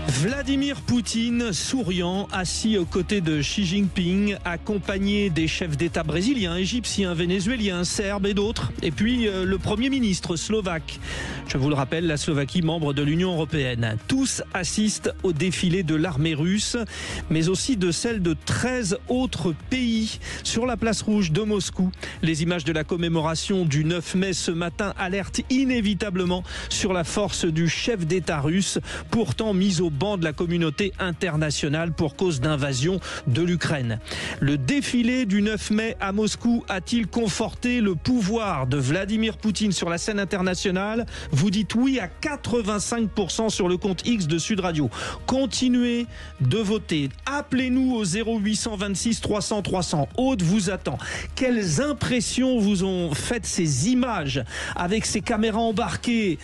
Vladimir Poutine, souriant, assis aux côtés de Xi Jinping, accompagné des chefs d'État brésiliens, égyptiens, vénézuéliens, serbes et d'autres. Et puis le Premier ministre slovaque. Je vous le rappelle, la Slovaquie, membre de l'Union européenne. Tous assistent au défilé de l'armée russe, mais aussi de celle de 13 autres pays sur la place rouge de Moscou. Les images de la commémoration du 9 mai ce matin alertent inévitablement sur la force du chef d'État russe, pourtant mis au banc de la communauté internationale pour cause d'invasion de l'Ukraine. Le défilé du 9 mai à Moscou a-t-il conforté le pouvoir de Vladimir Poutine sur la scène internationale? Vous dites oui à 85% sur le compte X de Sud Radio. Continuez de voter. Appelez-nous au 0826 300 300. Aude vous attend. Quelles impressions vous ont faites ces images avec ces caméras embarquées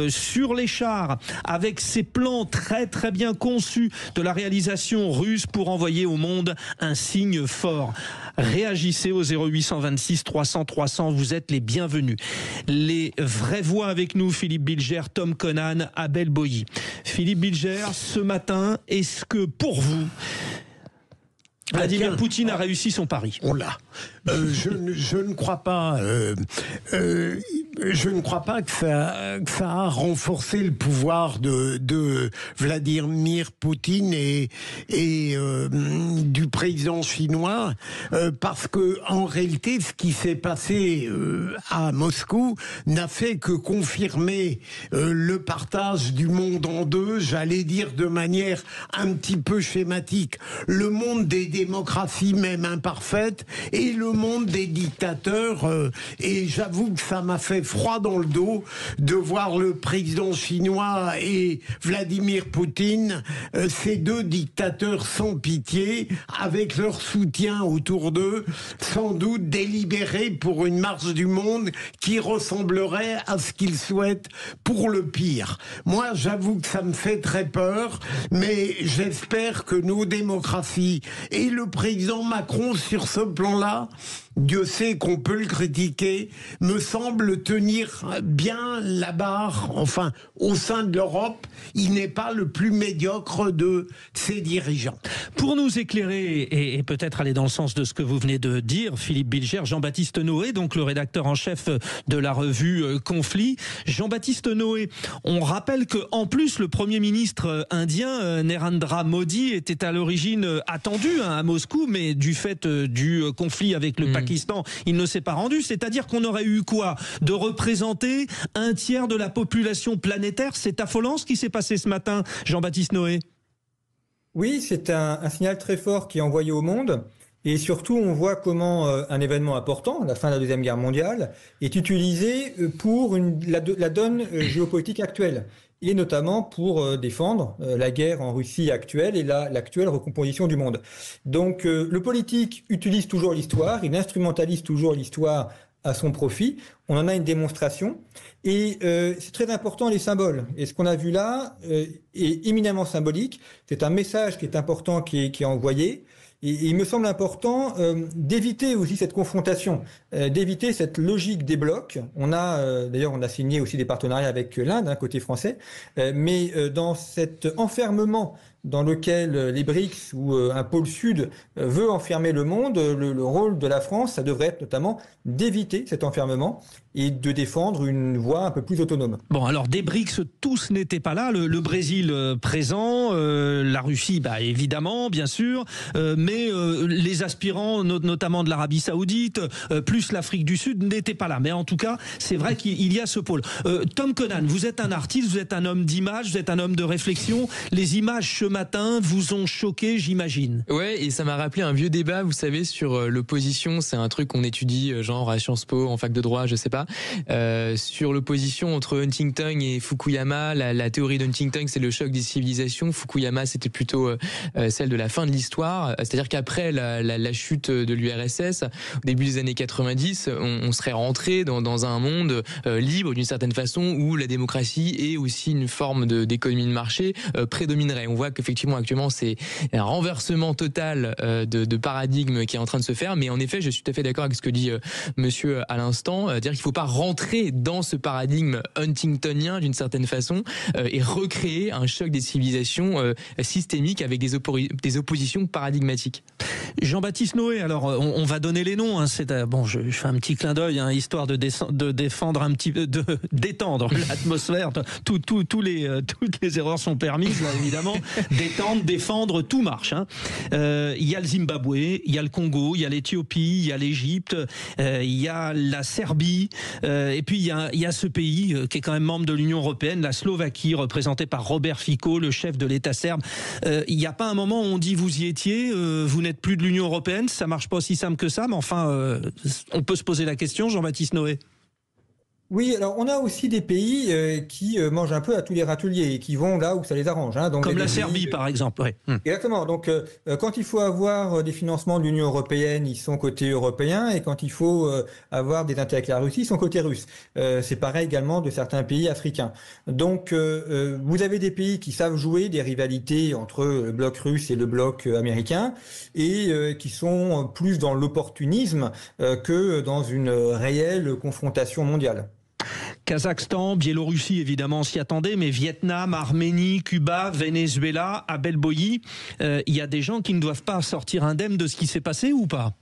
sur les chars, avec ces plans très bien conçu de la réalisation russe pour envoyer au monde un signe fort? Réagissez au 0826 300 300, vous êtes les bienvenus. Les vraies voix avec nous, Philippe Bilger, Tom Conan, Abel Boilly. Philippe Bilger, ce matin, est-ce que pour vous, Vladimir Poutine a réussi son pari? Je ne crois pas. Je ne crois pas que ça a renforcé le pouvoir de Vladimir Poutine et du président chinois, parce que en réalité, ce qui s'est passé à Moscou n'a fait que confirmer le partage du monde en deux. J'allais dire de manière un petit peu schématique, le monde des démocraties même imparfaites et le monde des dictateurs. Et j'avoue que ça m'a fait froid dans le dos de voir le président chinois et Vladimir Poutine, ces deux dictateurs sans pitié, avec leur soutien autour d'eux, sans doute délibérer pour une marche du monde qui ressemblerait à ce qu'ils souhaitent pour le pire. Moi, j'avoue que ça me fait très peur, mais j'espère que nos démocraties et le président Macron sur ce plan-là, Dieu sait qu'on peut le critiquer, me semble tenir bien la barre. Enfin, au sein de l'Europe, il n'est pas le plus médiocre de ses dirigeants. Pour nous éclairer et peut-être aller dans le sens de ce que vous venez de dire, Philippe Bilger, Jean-Baptiste Noé, donc le rédacteur en chef de la revue Conflit. Jean-Baptiste Noé, on rappelle que en plus le Premier ministre indien Narendra Modi était à l'origine attendu à Moscou, mais du fait du conflit avec le Pakistan, il ne s'est pas rendu. C'est-à-dire qu'on aurait eu quoi? De représenter un tiers de la population planétaire? C'est affolant ce qui s'est passé ce matin, Jean-Baptiste Noé. Oui, c'est un signal très fort qui est envoyé au monde. Et surtout, on voit comment un événement important, la fin de la Deuxième Guerre mondiale, est utilisé pour la donne géopolitique actuelle. Et notamment pour défendre la guerre en Russie actuelle et l'actuelle recomposition du monde. Donc le politique utilise toujours l'histoire, il instrumentalise toujours l'histoire à son profit. On en a une démonstration. Et c'est très important, les symboles. Et ce qu'on a vu là est éminemment symbolique. C'est un message qui est important, qui est envoyé. Et il me semble important d'éviter aussi cette confrontation, d'éviter cette logique des blocs. D'ailleurs, on a signé aussi des partenariats avec l'Inde, côté français, mais dans cet enfermement dans lequel les BRICS ou un pôle sud veut enfermer le monde, le rôle de la France, ça devrait être notamment d'éviter cet enfermement et de défendre une voie un peu plus autonome. Bon, alors des BRICS, tous n'étaient pas là. Le Brésil présent, la Russie, évidemment, bien sûr, mais les aspirants, notamment de l'Arabie Saoudite, plus l'Afrique du Sud, n'étaient pas là. Mais en tout cas, c'est vrai qu'il y a ce pôle. Tom Conan, vous êtes un artiste, vous êtes un homme d'image, vous êtes un homme de réflexion. Les images ce matin vous ont choqué, j'imagine. Ouais, et ça m'a rappelé un vieux débat, vous savez, sur l'opposition. C'est un truc qu'on étudie, genre à Sciences Po, en fac de droit, je sais pas. Sur l'opposition entre Huntington et Fukuyama. La théorie d'Huntington, c'est le choc des civilisations. Fukuyama, c'était plutôt celle de la fin de l'histoire. C'est-à-dire qu'après la chute de l'URSS, au début des années 90, on serait rentré dans un monde libre d'une certaine façon, où la démocratie et aussi une forme d'économie de marché prédominerait. On voit qu'effectivement actuellement c'est un renversement total de paradigme qui est en train de se faire, mais en effet je suis tout à fait d'accord avec ce que dit monsieur à l'instant, dire qu'il faut pas rentrer dans ce paradigme huntingtonien d'une certaine façon et recréer un choc des civilisations systémique avec des oppositions paradigmatiques. Jean-Baptiste Noé, alors on va donner les noms. Bon, je fais un petit clin d'œil, histoire de défendre un petit peu, de détendre l'atmosphère. Toutes les erreurs sont permises, là, évidemment. Défendre, tout marche. Il y a le Zimbabwe, il y a le Congo, il y a l'Éthiopie, il y a l'Égypte, il y a la Serbie, et puis il y a ce pays qui est quand même membre de l'Union européenne, la Slovaquie, représentée par Robert Fico, le chef de l'État serbe. Il n'y a pas un moment où on dit vous y étiez, vous n'êtes plus de l'Union européenne, ça marche pas aussi simple que ça, mais enfin, on peut se poser la question, Jean-Baptiste Noé. Oui, alors on a aussi des pays qui mangent un peu à tous les râteliers et qui vont là où ça les arrange. Donc comme la Serbie, par exemple. Ouais. Exactement. Donc quand il faut avoir des financements de l'Union européenne, ils sont côté européen, et quand il faut avoir des intérêts avec la Russie, ils sont côté russe. C'est pareil également de certains pays africains. Donc vous avez des pays qui savent jouer des rivalités entre le bloc russe et le bloc américain, et qui sont plus dans l'opportunisme que dans une réelle confrontation mondiale. Kazakhstan, Biélorussie, évidemment, on s'y attendait, mais Vietnam, Arménie, Cuba, Venezuela, Abel Boyi, il y a des gens qui ne doivent pas sortir indemnes de ce qui s'est passé ou pas ?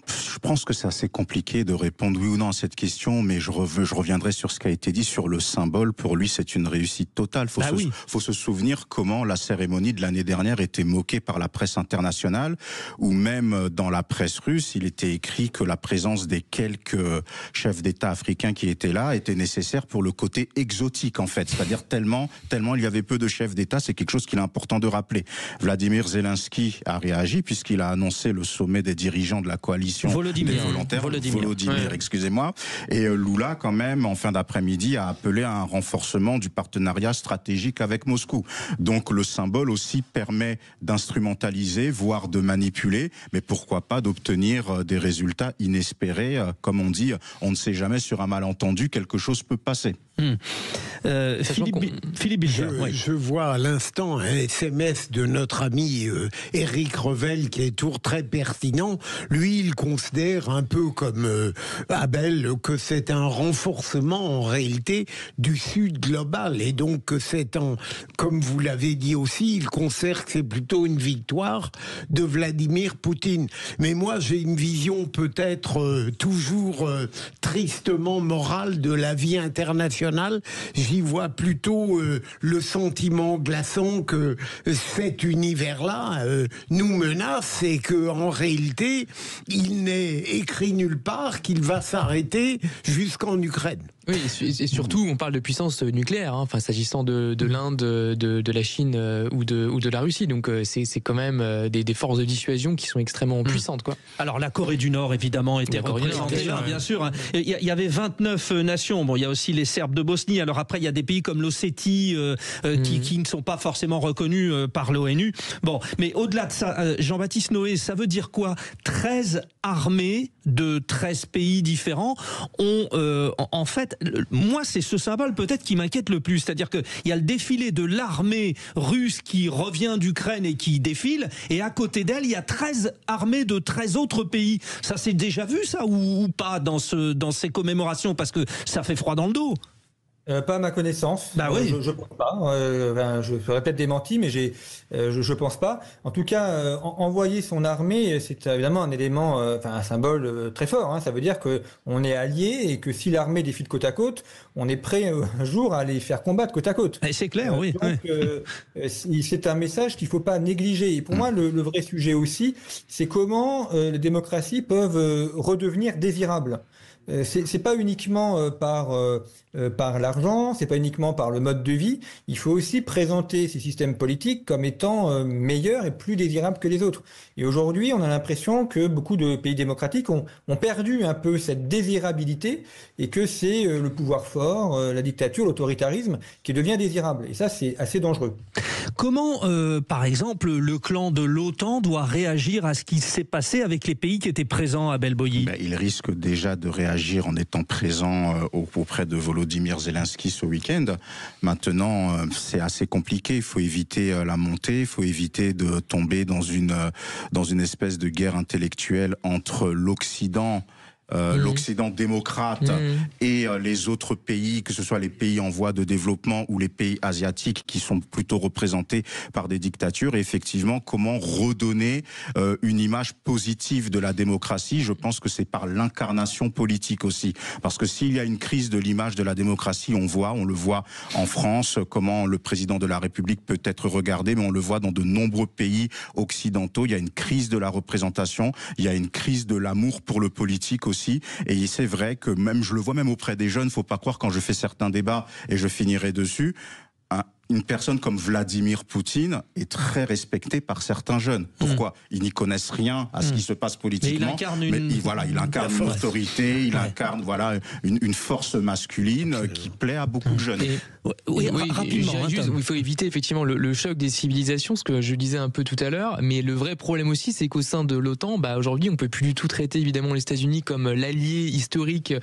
Je pense que c'est assez compliqué de répondre oui ou non à cette question, mais je reviendrai sur ce qui a été dit sur le symbole. Pour lui, c'est une réussite totale. Faut se souvenir comment la cérémonie de l'année dernière était moquée par la presse internationale, ou même dans la presse russe, il était écrit que la présence des quelques chefs d'État africains qui étaient là était nécessaire pour le côté exotique, en fait. C'est-à-dire tellement il y avait peu de chefs d'État, c'est quelque chose qu'il est important de rappeler. Vladimir Zelensky a réagi puisqu'il a annoncé le sommet des dirigeants de la coalition Volodymyr, excusez-moi. Et Lula, quand même, en fin d'après-midi, a appelé à un renforcement du partenariat stratégique avec Moscou. Donc le symbole aussi permet d'instrumentaliser, voire de manipuler, mais pourquoi pas d'obtenir des résultats inespérés. Comme on dit, on ne sait jamais, sur un malentendu, quelque chose peut passer. Philippe Bilger, je vois à l'instant un SMS de notre ami Éric Revel qui est toujours très pertinent. Lui, il considère un peu comme Abel que c'est un renforcement en réalité du Sud global, et donc que comme vous l'avez dit aussi, il considère que c'est plutôt une victoire de Vladimir Poutine. Mais moi, j'ai une vision peut-être toujours tristement morale de la vie internationale. J'y vois plutôt le sentiment glaçant que cet univers-là nous menace, et que en réalité, il n'est écrit nulle part qu'il va s'arrêter jusqu'en Ukraine. Oui, et surtout, on parle de puissance nucléaire, enfin, s'agissant de l'Inde, de la Chine ou de la Russie. Donc, c'est quand même des forces de dissuasion qui sont extrêmement puissantes, quoi. Alors, la Corée du Nord, évidemment, était représentée là, bien sûr. Il y avait 29 nations. Bon, il y a aussi les Serbes de Bosnie. Alors après, il y a des pays comme l'Ossétie qui ne sont pas forcément reconnus par l'ONU. Bon, mais au-delà de ça, Jean-Baptiste Noé, ça veut dire quoi ? 13 armées de 13 pays différents ont, en fait, moi, c'est ce symbole peut-être qui m'inquiète le plus. C'est-à-dire qu'il y a le défilé de l'armée russe qui revient d'Ukraine et qui défile, et à côté d'elle, il y a 13 armées de 13 autres pays. Ça, c'est déjà vu, ça, ou pas dans ces commémorations, parce que ça fait froid dans le dos. Pas à ma connaissance. Bah oui. Je pense pas. Je serais peut-être démenti, mais je pense pas. En tout cas, envoyer son armée, c'est évidemment un élément, un symbole très fort. Ça veut dire que on est alliés, et que si l'armée défile côte à côte, on est prêt un jour à les faire combattre côte à côte. Et c'est clair, oui. Donc, c'est un message qu'il faut pas négliger. Et pour moi, le vrai sujet aussi, c'est comment les démocraties peuvent redevenir désirables. C'est pas uniquement par l'argent, c'est pas uniquement par le mode de vie. Il faut aussi présenter ces systèmes politiques comme étant meilleurs et plus désirables que les autres. Et aujourd'hui, on a l'impression que beaucoup de pays démocratiques ont perdu un peu cette désirabilité, et que c'est le pouvoir fort, la dictature, l'autoritarisme qui devient désirable. Et ça, c'est assez dangereux. Comment, par exemple, le clan de l'OTAN doit réagir à ce qui s'est passé avec les pays qui étaient présents à Abel Boyi ? Il risque déjà de réagir en étant présent auprès de Volodymyr Zelensky ce week-end. Maintenant, c'est assez compliqué. Il faut éviter la montée, il faut éviter de tomber dans une espèce de guerre intellectuelle entre l'Occident l'Occident démocrate et les autres pays, que ce soit les pays en voie de développement ou les pays asiatiques qui sont plutôt représentés par des dictatures. Et effectivement, comment redonner une image positive de la démocratie? Je pense que c'est par l'incarnation politique aussi. Parce que s'il y a une crise de l'image de la démocratie, on le voit en France, comment le président de la République peut être regardé, mais on le voit dans de nombreux pays occidentaux. Il y a une crise de la représentation, il y a une crise de l'amour pour le politique aussi. Et c'est vrai que même, je le vois même auprès des jeunes, faut pas croire quand je fais certains débats, et je finirai dessus, une personne comme Vladimir Poutine est très respectée par certains jeunes. Pourquoi? Ils n'y connaissent rien à ce qui se passe politiquement. Mais il incarne une autorité, il incarne une force masculine qui plaît à beaucoup de jeunes. Rapidement. Il faut éviter effectivement le choc des civilisations, ce que je disais un peu tout à l'heure. Mais le vrai problème aussi, c'est qu'au sein de l'OTAN, aujourd'hui, on peut plus du tout traiter évidemment les États-Unis comme l'allié historique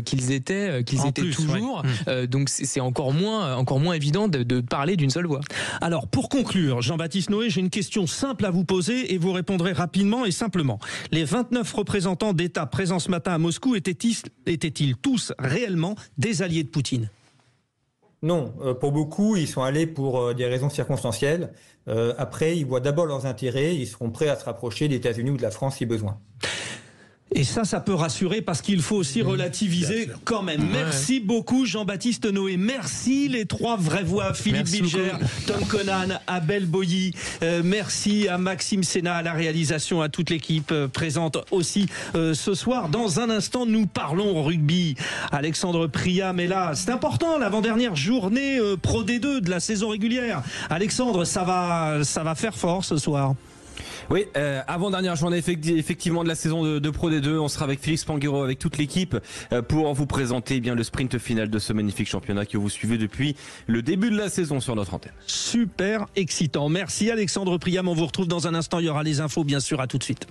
qu'ils étaient toujours. Donc c'est encore moins évident de parler d'une seule voix. Alors, pour conclure, Jean-Baptiste Noé, j'ai une question simple à vous poser et vous répondrez rapidement et simplement. Les 29 représentants d'État présents ce matin à Moscou étaient-ils tous réellement des alliés de Poutine? Non, pour beaucoup, ils sont allés pour des raisons circonstancielles. Après, ils voient d'abord leurs intérêts, ils seront prêts à se rapprocher des États-Unis ou de la France si besoin. Et ça peut rassurer parce qu'il faut aussi relativiser quand même. Merci beaucoup Jean-Baptiste Noé. Merci les trois vraies voix. Philippe Bilger, Tom Conan, Abel Boilly. Merci à Maxime Sénat à la réalisation, à toute l'équipe présente aussi ce soir. Dans un instant, nous parlons rugby. Alexandre Priam est là. C'est important, l'avant-dernière journée Pro D2 de la saison régulière. Alexandre, ça va faire fort ce soir. Oui, avant-dernière journée effectivement de la saison de Pro D2, on sera avec Félix Panguero, avec toute l'équipe pour vous présenter le sprint final de ce magnifique championnat que vous suivez depuis le début de la saison sur notre antenne. Super excitant. Merci Alexandre Priam, on vous retrouve dans un instant, il y aura les infos bien sûr, à tout de suite.